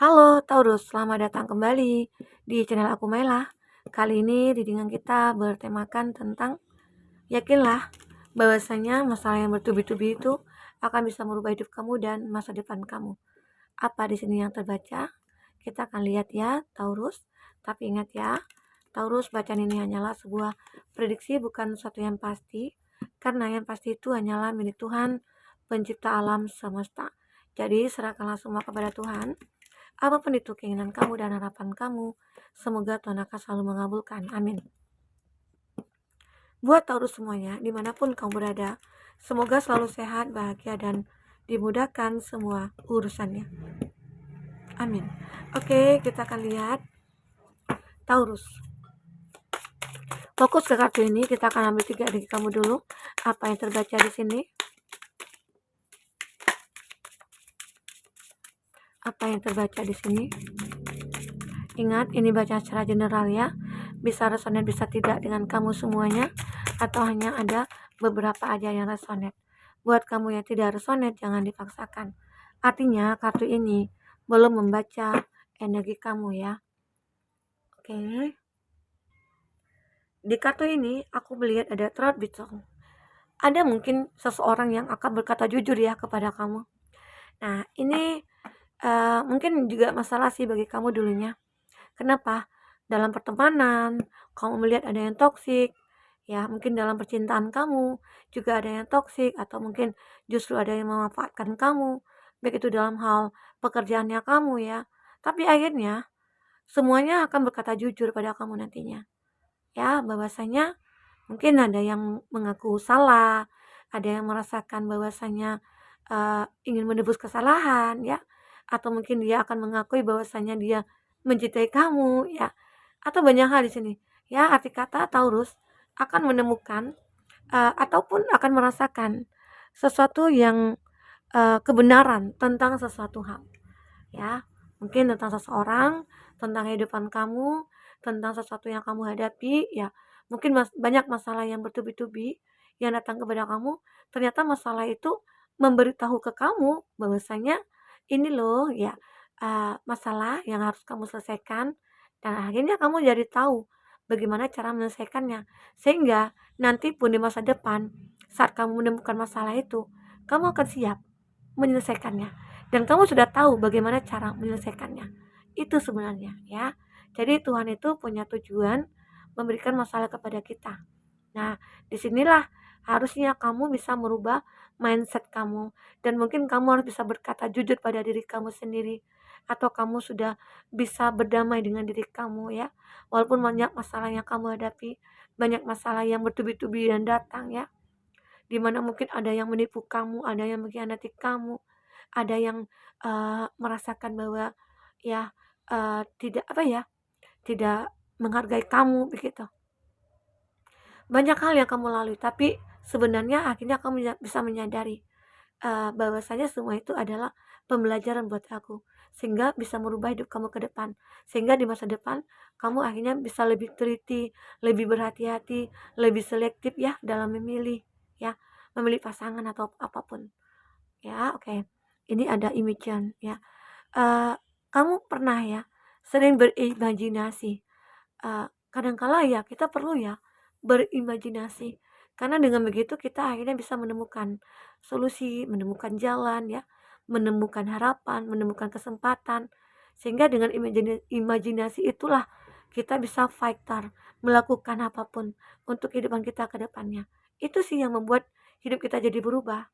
Halo Taurus, selamat datang kembali di channel aku Mela. Kali ini readingan kita bertemakan tentang yakinlah bahwasanya masalah yang bertubi-tubi itu akan bisa merubah hidup kamu dan masa depan kamu. Apa di sini yang terbaca? Kita akan lihat ya, Taurus. Tapi ingat ya, Taurus, bacaan ini hanyalah sebuah prediksi, bukan sesuatu yang pasti. Karena yang pasti itu hanyalah milik Tuhan, pencipta alam semesta. Jadi serahkanlah semua kepada Tuhan. Apapun itu keinginan kamu dan harapan kamu, semoga Tuhan akan selalu mengabulkan. Amin. Buat Taurus semuanya, dimanapun kamu berada, semoga selalu sehat, bahagia, dan dimudahkan semua urusannya. Amin. Oke, kita akan lihat Taurus. Fokus ke kartu ini, kita akan ambil 3 dari kamu dulu. Apa yang terbaca di sini? Apa yang terbaca di sini? Ingat, ini baca secara general ya. Bisa resonate, bisa tidak dengan kamu semuanya, atau hanya ada beberapa aja yang resonate. Buat kamu yang tidak resonate, jangan dipaksakan. Artinya, kartu ini belum membaca energi kamu ya. Oke. Di kartu ini, aku melihat ada third betrayal. Ada mungkin seseorang yang akan berkata jujur ya kepada kamu. Nah, ini mungkin juga masalah sih bagi kamu dulunya. Kenapa? Dalam pertemanan, kamu melihat ada yang toksik, ya mungkin dalam percintaan kamu juga ada yang toksik, atau mungkin justru ada yang memanfaatkan kamu, baik itu dalam hal pekerjaannya kamu ya. Tapi akhirnya semuanya akan berkata jujur pada kamu nantinya. Ya, bahwasanya mungkin ada yang mengaku salah, ada yang merasakan bahwasanya ingin menebus kesalahan ya, atau mungkin dia akan mengakui bahwasanya dia mencintai kamu ya, atau banyak hal di sini ya. Arti kata Taurus akan menemukan ataupun akan merasakan sesuatu yang kebenaran tentang sesuatu hal ya, mungkin tentang seseorang, tentang kehidupan kamu, tentang sesuatu yang kamu hadapi ya. Mungkin banyak masalah yang bertubi-tubi yang datang kepada kamu, ternyata masalah itu memberitahu ke kamu bahwasanya ini loh ya, masalah yang harus kamu selesaikan, dan akhirnya kamu jadi tahu bagaimana cara menyelesaikannya. Sehingga nanti pun di masa depan saat kamu menemukan masalah itu, kamu akan siap menyelesaikannya, dan kamu sudah tahu bagaimana cara menyelesaikannya. Itu sebenarnya ya. Jadi Tuhan itu punya tujuan memberikan masalah kepada kita. Nah, disinilah harusnya kamu bisa merubah mindset kamu, dan mungkin kamu harus bisa berkata jujur pada diri kamu sendiri, atau kamu sudah bisa berdamai dengan diri kamu ya. Walaupun banyak masalah yang kamu hadapi, banyak masalah yang bertubi-tubi dan datang ya, dimana mungkin ada yang menipu kamu, ada yang mengkhianati kamu, ada yang merasakan bahwa ya tidak apa ya, tidak menghargai kamu begitu. Banyak hal yang kamu lalui, tapi sebenarnya akhirnya kamu bisa menyadari bahwasanya semua itu adalah pembelajaran buat aku, sehingga bisa merubah hidup kamu ke depan. Sehingga di masa depan kamu akhirnya bisa lebih teliti, lebih berhati-hati, lebih selektif ya dalam memilih ya, memilih pasangan atau apapun. Ya, oke. Ini ada Imogen ya. Kamu pernah ya sering berimajinasi. Kadangkala ya kita perlu ya berimajinasi, karena dengan begitu kita akhirnya bisa menemukan solusi, menemukan jalan ya, menemukan harapan, menemukan kesempatan. Sehingga dengan imajinasi itulah kita bisa fighter, melakukan apapun untuk kehidupan kita ke depannya. Itu sih yang membuat hidup kita jadi berubah,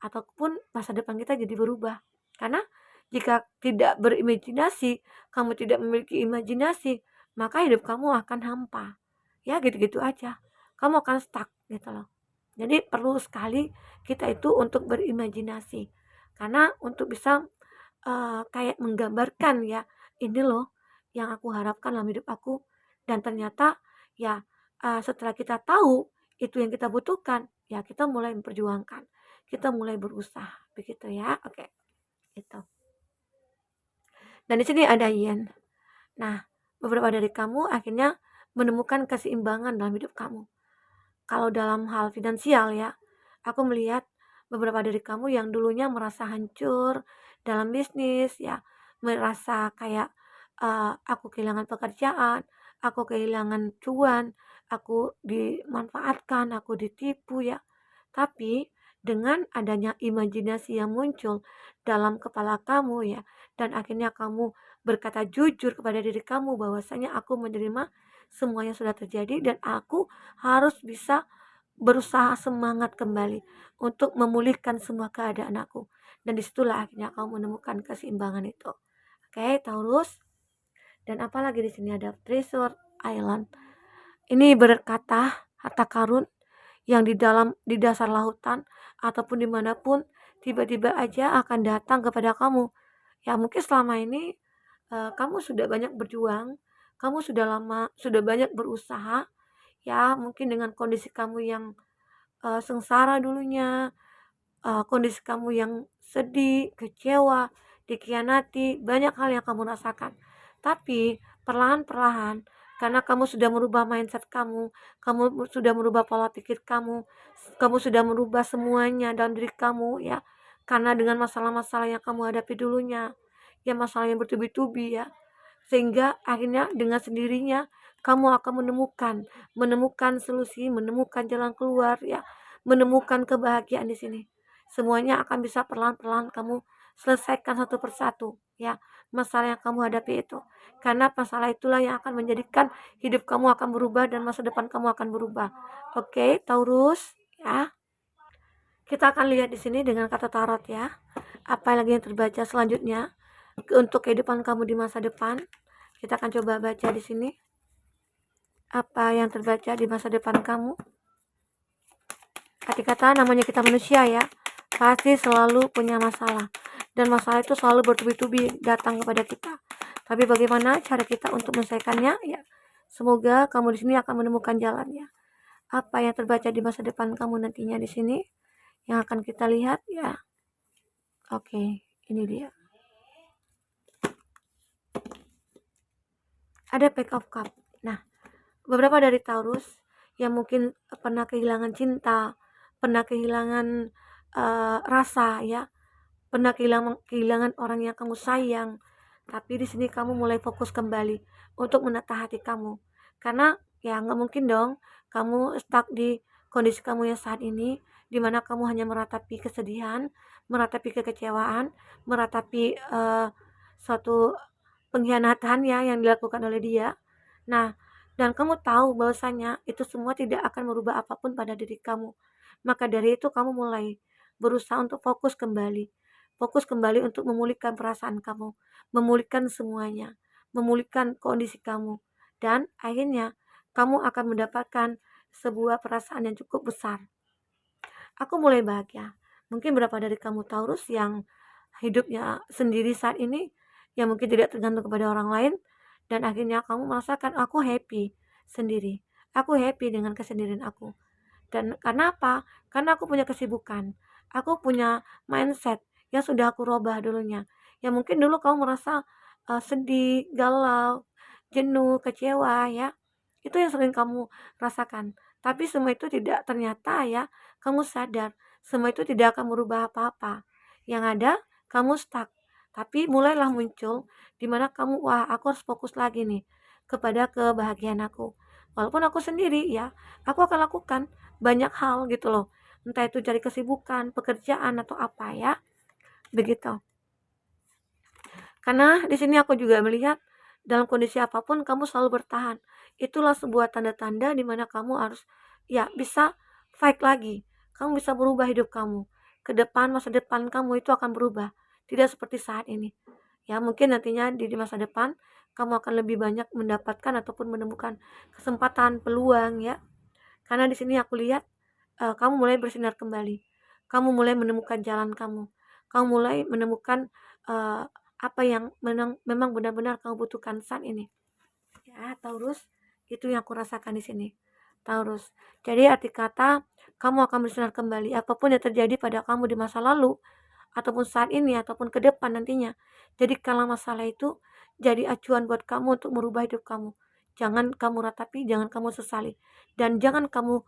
ataupun masa depan kita jadi berubah. Karena jika tidak berimajinasi, kamu tidak memiliki imajinasi, maka hidup kamu akan hampa. Ya gitu-gitu aja. Kamu akan stuck gitu loh. Jadi perlu sekali kita itu untuk berimajinasi. Karena untuk bisa kayak menggambarkan ya, ini loh yang aku harapkan dalam hidup aku. Dan ternyata ya setelah kita tahu itu yang kita butuhkan, ya kita mulai memperjuangkan. Kita mulai berusaha begitu ya. Oke, itu. Dan di sini ada yen. Nah, beberapa dari kamu akhirnya menemukan keseimbangan dalam hidup kamu. Kalau dalam hal finansial ya, aku melihat beberapa dari kamu yang dulunya merasa hancur dalam bisnis ya, merasa kayak, aku kehilangan pekerjaan, aku kehilangan cuan, aku dimanfaatkan, aku ditipu ya. Tapi dengan adanya imajinasi yang muncul dalam kepala kamu ya, dan akhirnya kamu berkata jujur kepada diri kamu bahwasanya aku menerima semuanya sudah terjadi dan aku harus bisa berusaha semangat kembali untuk memulihkan semua keadaan aku. Dan disitulah akhirnya kamu menemukan keseimbangan itu. Oke, Taurus. Dan apalagi di sini ada Treasure Island. Ini berkata harta karun yang di dasar lautan ataupun dimanapun tiba-tiba aja akan datang kepada kamu. Ya mungkin selama ini kamu sudah banyak berjuang, kamu sudah banyak berusaha, ya mungkin dengan kondisi kamu yang sengsara dulunya, kondisi kamu yang sedih, kecewa, dikhianati, banyak hal yang kamu rasakan. Tapi perlahan-perlahan karena kamu sudah merubah mindset kamu sudah merubah pola pikir kamu sudah merubah semuanya dalam diri kamu ya. Karena dengan masalah-masalah yang kamu hadapi dulunya, ya masalah yang bertubi-tubi ya. Sehingga akhirnya dengan sendirinya kamu akan menemukan solusi, menemukan jalan keluar ya, menemukan kebahagiaan di sini. Semuanya akan bisa perlahan-perlahan kamu selesaikan satu persatu ya, masalah yang kamu hadapi itu. Karena masalah itulah yang akan menjadikan hidup kamu akan berubah dan masa depan kamu akan berubah. Oke, Taurus ya. Kita akan lihat di sini dengan kata tarot ya. Apa lagi yang terbaca selanjutnya untuk kehidupan kamu di masa depan. Kita akan coba baca di sini. Apa yang terbaca di masa depan kamu? Arti kata namanya kita manusia ya, pasti selalu punya masalah. Dan masalah itu selalu bertubi-tubi datang kepada kita. Tapi bagaimana cara kita untuk menyelesaikannya? Ya, semoga kamu di sini akan menemukan jalannya. Apa yang terbaca di masa depan kamu nantinya di sini yang akan kita lihat ya. Oke, ini dia. Ada Pack of Cup. Nah, beberapa dari Taurus yang mungkin pernah kehilangan cinta, pernah kehilangan rasa ya, pernah kehilangan orang yang kamu sayang, tapi di sini kamu mulai fokus kembali untuk menata hati kamu. Karena ya nggak mungkin dong kamu stuck di kondisi kamu yang saat ini, di mana kamu hanya meratapi kesedihan, meratapi kekecewaan, meratapi suatu pengkhianatan ya yang dilakukan oleh dia. Nah, dan kamu tahu bahwasanya itu semua tidak akan merubah apapun pada diri kamu. Maka dari itu kamu mulai berusaha untuk fokus kembali. Fokus kembali untuk memulihkan perasaan kamu, memulihkan semuanya, memulihkan kondisi kamu. Dan akhirnya kamu akan mendapatkan sebuah perasaan yang cukup besar. Aku mulai bahagia. Mungkin berapa dari kamu Taurus yang hidupnya sendiri saat ini, yang mungkin tidak tergantung kepada orang lain, dan akhirnya kamu merasakan aku happy sendiri. Aku happy dengan kesendirian aku. Dan karena apa? Karena aku punya kesibukan. Aku punya mindset yang sudah aku rubah dulunya. Yang mungkin dulu kamu merasa sedih, galau, jenuh, kecewa ya. Itu yang sering kamu rasakan. Tapi semua itu tidak ternyata ya, kamu sadar semua itu tidak akan merubah apa-apa. Yang ada kamu stuck. Tapi mulailah muncul di mana kamu wah, aku harus fokus lagi nih kepada kebahagiaan aku. Walaupun aku sendiri ya, aku akan lakukan banyak hal gitu loh. Entah itu cari kesibukan, pekerjaan atau apa ya. Begitu. Karena di sini aku juga melihat dalam kondisi apapun kamu selalu bertahan. Itulah sebuah tanda-tanda di mana kamu harus ya bisa fight lagi. Kamu bisa berubah hidup kamu. Ke depan masa depan kamu itu akan berubah. Tidak seperti saat ini. Ya mungkin nantinya di masa depan kamu akan lebih banyak mendapatkan ataupun menemukan kesempatan, peluang ya. Karena di sini aku lihat kamu mulai bersinar kembali. Kamu mulai menemukan jalan kamu. Kamu mulai menemukan apa yang memang benar-benar kamu butuhkan saat ini. Ya, Taurus, itu yang aku rasakan di sini. Taurus. Jadi arti kata kamu akan bersinar kembali. Apapun yang terjadi pada kamu di masa lalu, ataupun saat ini, ataupun ke depan nantinya. Jadi kalau masalah itu jadi acuan buat kamu untuk merubah hidup kamu. Jangan kamu ratapi, jangan kamu sesali. Dan jangan kamu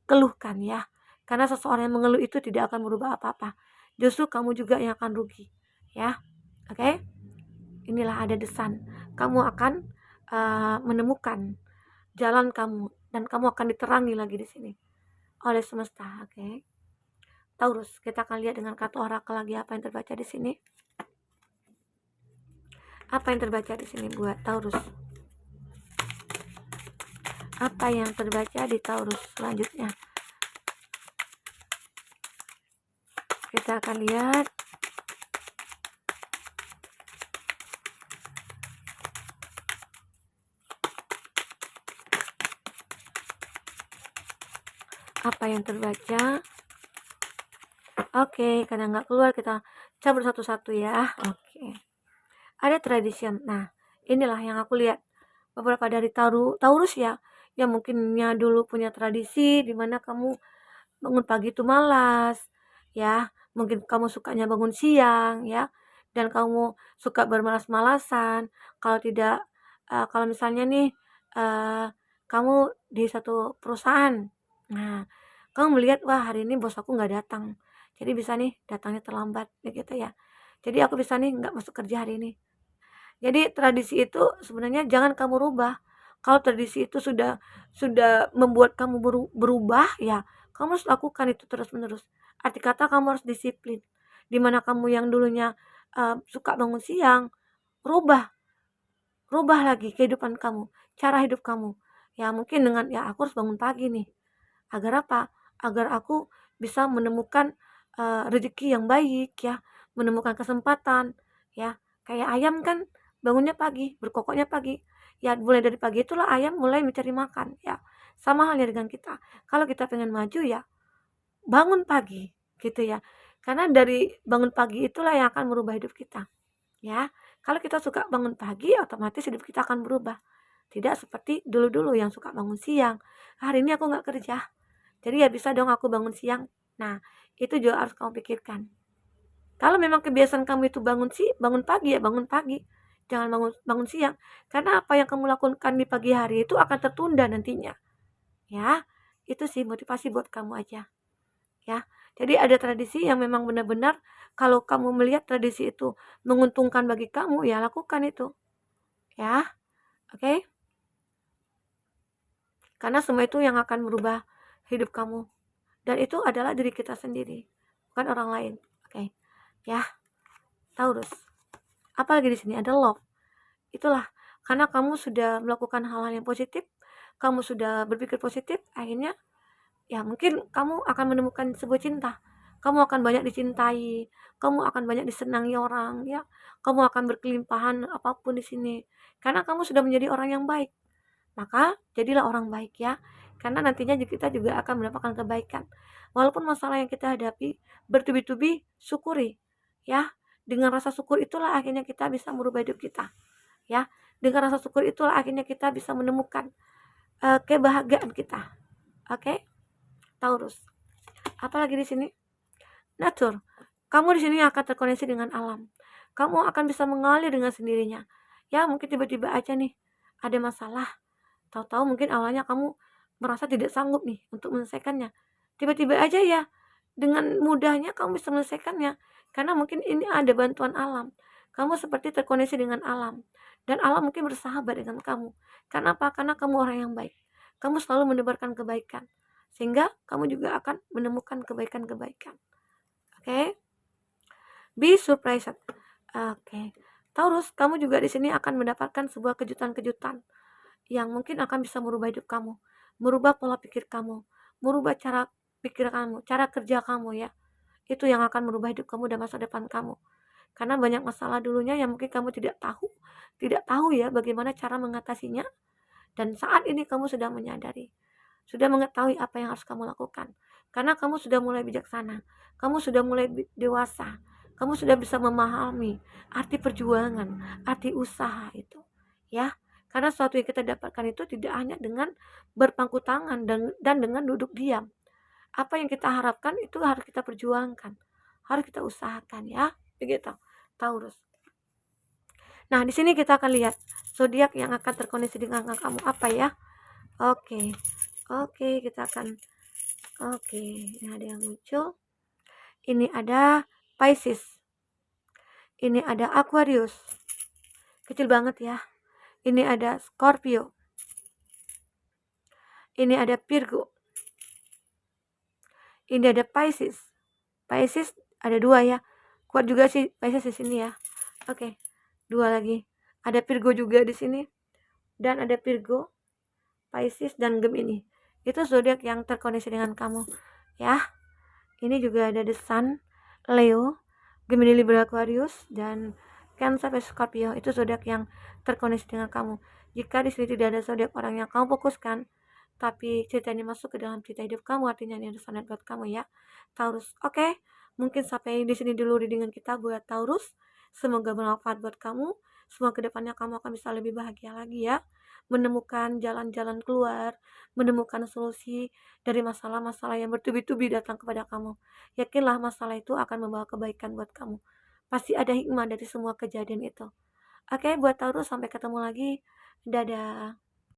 keluhkan ya. Karena seseorang yang mengeluh itu tidak akan merubah apa-apa. Justru kamu juga yang akan rugi. Ya, oke? inilah ada desan. Kamu akan menemukan jalan kamu dan kamu akan diterangi lagi di sini oleh semesta. Oke. Taurus, kita akan lihat dengan kartu orakel lagi apa yang terbaca di sini. Apa yang terbaca di sini buat Taurus? Apa yang terbaca di Taurus selanjutnya? Kita akan lihat. Apa yang terbaca? Oke, karena nggak keluar kita cabut satu-satu ya. Oke. Ada tradition. Nah, inilah yang aku lihat. Beberapa dari Taurus ya, yang mungkinnya dulu punya tradisi di mana kamu bangun pagi itu malas, ya. Mungkin kamu sukanya bangun siang, ya. Dan kamu suka bermalas-malasan. Kalau tidak, kalau misalnya nih, kamu di satu perusahaan. Nah, kamu melihat, wah hari ini bos aku nggak datang. Jadi bisa nih datangnya terlambat, begitu ya. Jadi aku bisa nih nggak masuk kerja hari ini. Jadi tradisi itu sebenarnya jangan kamu rubah. Kalau tradisi itu sudah membuat kamu berubah, ya kamu harus lakukan itu terus-menerus. Arti kata kamu harus disiplin. Dimana kamu yang dulunya suka bangun siang, rubah, rubah lagi kehidupan kamu, cara hidup kamu. Ya mungkin dengan ya aku harus bangun pagi nih. Agar apa? Agar aku bisa menemukan rezeki yang baik ya, menemukan kesempatan ya. Kayak ayam kan bangunnya pagi, berkokoknya pagi. Ya mulai dari pagi itulah ayam mulai mencari makan ya. Sama halnya dengan kita. Kalau kita pengen maju ya bangun pagi gitu ya. Karena dari bangun pagi itulah yang akan merubah hidup kita ya. Kalau kita suka bangun pagi otomatis hidup kita akan berubah. Tidak seperti dulu-dulu yang suka bangun siang. Hari ini aku nggak kerja. Jadi ya bisa dong aku bangun siang. Nah, itu juga harus kamu pikirkan. Kalau memang kebiasaan kamu itu bangun pagi ya bangun pagi. Jangan bangun bangun siang. Karena apa yang kamu lakukan di pagi hari itu akan tertunda nantinya. Ya, itu sih motivasi buat kamu aja. Ya. Jadi ada tradisi yang memang benar-benar kalau kamu melihat tradisi itu menguntungkan bagi kamu, ya lakukan itu. Ya. Oke? Karena semua itu yang akan merubah hidup kamu. Dan itu adalah diri kita sendiri, bukan orang lain. Oke. Ya, Taurus. Apalagi di sini ada love. Itulah karena kamu sudah melakukan hal-hal yang positif, kamu sudah berpikir positif, akhirnya ya mungkin kamu akan menemukan sebuah cinta. Kamu akan banyak dicintai, kamu akan banyak disenangi orang, ya. Kamu akan berkelimpahan apapun di sini. Karena kamu sudah menjadi orang yang baik. Maka jadilah orang baik ya. Karena nantinya kita juga akan mendapatkan kebaikan. Walaupun masalah yang kita hadapi bertubi-tubi, syukuri ya. Dengan rasa syukur itulah akhirnya kita bisa merubah hidup kita ya. Dengan rasa syukur itulah akhirnya kita bisa menemukan kebahagiaan kita. Oke, Taurus. Apalagi di sini? Nature. Kamu di sini akan terkoneksi dengan alam. Kamu akan bisa mengalir dengan sendirinya. Ya, mungkin tiba-tiba aja nih ada masalah. Tahu-tahu mungkin awalnya kamu merasa tidak sanggup nih untuk menyelesaikannya. Tiba-tiba aja ya, dengan mudahnya kamu bisa menyelesaikannya. Karena mungkin ini ada bantuan alam. Kamu seperti terkoneksi dengan alam. Dan alam mungkin bersahabat dengan kamu. Karena apa? Karena kamu orang yang baik. Kamu selalu menebarkan kebaikan. Sehingga kamu juga akan menemukan kebaikan-kebaikan. Oke? Be surprised. Oke. Taurus, kamu juga di sini akan mendapatkan sebuah kejutan-kejutan yang mungkin akan bisa merubah hidup kamu, merubah pola pikir kamu, merubah cara pikir kamu, cara kerja kamu ya. Itu yang akan merubah hidup kamu dan masa depan kamu. Karena banyak masalah dulunya yang mungkin kamu tidak tahu ya bagaimana cara mengatasinya. Dan saat ini kamu sudah menyadari, sudah mengetahui apa yang harus kamu lakukan. Karena kamu sudah mulai bijaksana, kamu sudah mulai dewasa, kamu sudah bisa memahami arti perjuangan, arti usaha itu. Ya, karena sesuatu yang kita dapatkan itu tidak hanya dengan berpangku tangan dan dengan duduk diam. Apa yang kita harapkan itu harus kita perjuangkan, harus kita usahakan ya, begitu. Taurus. Nah, di sini kita akan lihat zodiak yang akan terkoneksi dengan kamu apa ya. Oke. Oke, kita akan ini ada yang muncul. Ini ada Pisces. Ini ada Aquarius. kecil banget ya. Ini ada Scorpio, ini ada Virgo, ini ada Pisces. Pisces ada 2 ya. Kuat juga sih Pisces di sini ya. Oke, 2 lagi. Ada Virgo juga di sini. Dan ada Virgo, Pisces dan Gemini. Itu zodiak yang terkoneksi dengan kamu ya. Ini juga ada The Sun, Leo, Gemini, Libra, Aquarius, dan Cancer, Scorpio. Itu zodiak yang terkoneksi dengan kamu. Jika di sini tidak ada zodiak orang yang kamu fokuskan, tapi cerita ini masuk ke dalam cerita hidup kamu, artinya ini ada sanad buat kamu ya, Taurus. Oke, mungkin sampai di sini dulu readingan kita buat Taurus. Semoga bermanfaat buat kamu. Semoga kedepannya kamu akan bisa lebih bahagia lagi ya, menemukan jalan-jalan keluar, menemukan solusi dari masalah-masalah yang bertubi-tubi datang kepada kamu. Yakinlah masalah itu akan membawa kebaikan buat kamu. Pasti ada hikmah dari semua kejadian itu. Oke, buat Taurus, sampai ketemu lagi. Dadah.